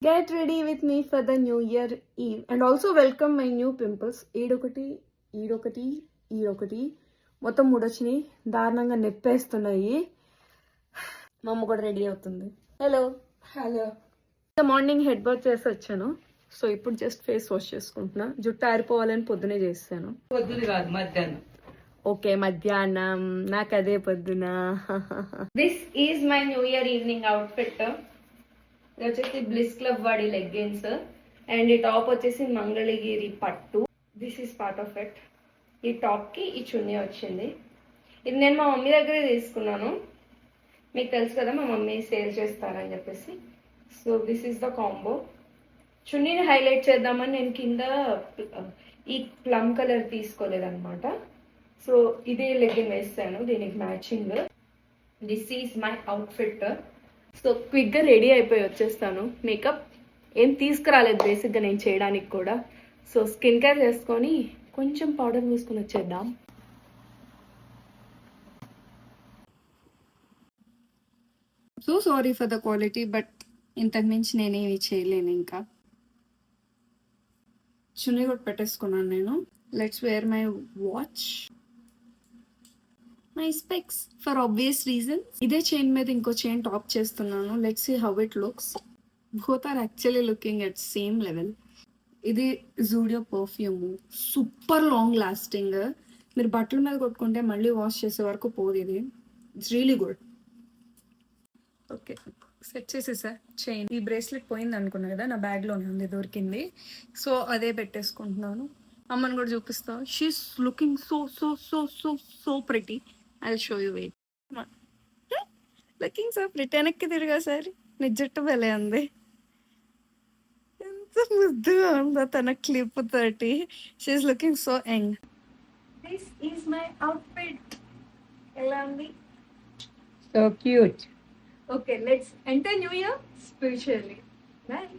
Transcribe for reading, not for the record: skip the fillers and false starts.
Get ready with me for the New Year Eve and also welcome my new pimples. ఈడొకటి మొత్తం మూడొచ్చినాయి, దారుణంగా నెప్పేస్తున్నాయి. మా అమ్మ కూడా రెడీ అవుతుంది. హలో మార్నింగ్ హెడ్ బాత్ చేసి వచ్చాను. సో ఇప్పుడు జస్ట్ ఫేస్ వాష్ చేసుకుంటున్నా. జుట్టు ఆరిపోవాలని పొద్దునే చేస్తాను. పొద్దున కాదు, మధ్యాహ్నం. ఓకే, మధ్యాహ్నం. నాకు అదే పొద్దున. This is my new year evening outfit. ఇది వచ్చేసి బ్లిస్ క్లబ్ వాడి లెగ్గిన్స్ అండ్ ఈ టాప్ వచ్చేసి మంగళగిరి పట్టు. This is part of it. ఈ టాప్ కి ఈ చున్నీ వచ్చింది. ఇది నేను మా మమ్మీ దగ్గరే తీసుకున్నాను. మీకు తెలుసు కదా మా మమ్మీ సేల్ చేస్తారని చెప్పేసి. So this is the combo. చున్నీని హైలైట్ చేద్దామని నేను కింద ఈ ప్లమ్ కలర్ తీసుకోలేదన్నమాట. సో ఇదే లెగ్గిన్ వేస్తాను దీనికి matching. This is my outfit. So క్విక్గా రెడీ అయిపోయి వచ్చేస్తాను. మేకప్ ఏం తీసుకురాలేదు బేసిక్గా నేను చేయడానికి కూడా. సో స్కిన్ కేర్ చేసుకొని కొంచెం పౌడర్ పూసుకొని వచ్చేద్దాం. So sorry for the quality, but ఇంతకు మించి నేనేమి చేయలేను. ఇంకా చున్నీ కూడా పెట్టేసుకున్నాను నేను. Let's wear my watch, my specs for obvious reasons. ఇదే చైన్ మీద ఇంకో చైన్ టాప్ చేస్తున్నాను. Let's see how it looks. Both are actually looking at same level. ఇది Zudio perfume, super long lasting. మీరు బట్టల మీద కొట్టుకుంటే మళ్ళీ వాష్ చేసే వరకు పోదు. ఇది it's really good. Okay, set చేసేసా చైన్. ఈ బ్రేస్లెట్ పోయింది అనుకున్నా కదా, నా బ్యాగ్లోనే ఉంది, దొరికింది. సో అదే పెట్టేసుకుంటున్నాను. అమ్మని కూడా చూపిస్తా. She is looking so so so so so pretty. I'll show you, wait. Come on. Looking so pretty. వెనక్కి తిరిగా సార్, నీ జుట్టు భలే ఉంది. ఎంత ముద్దుగా ఉందో తన క్లిప్ తోటి. She's looking so young. This is my outfit. ఎలా ఉంది? So cute. Okay, let's enter new year spiritually. Bye.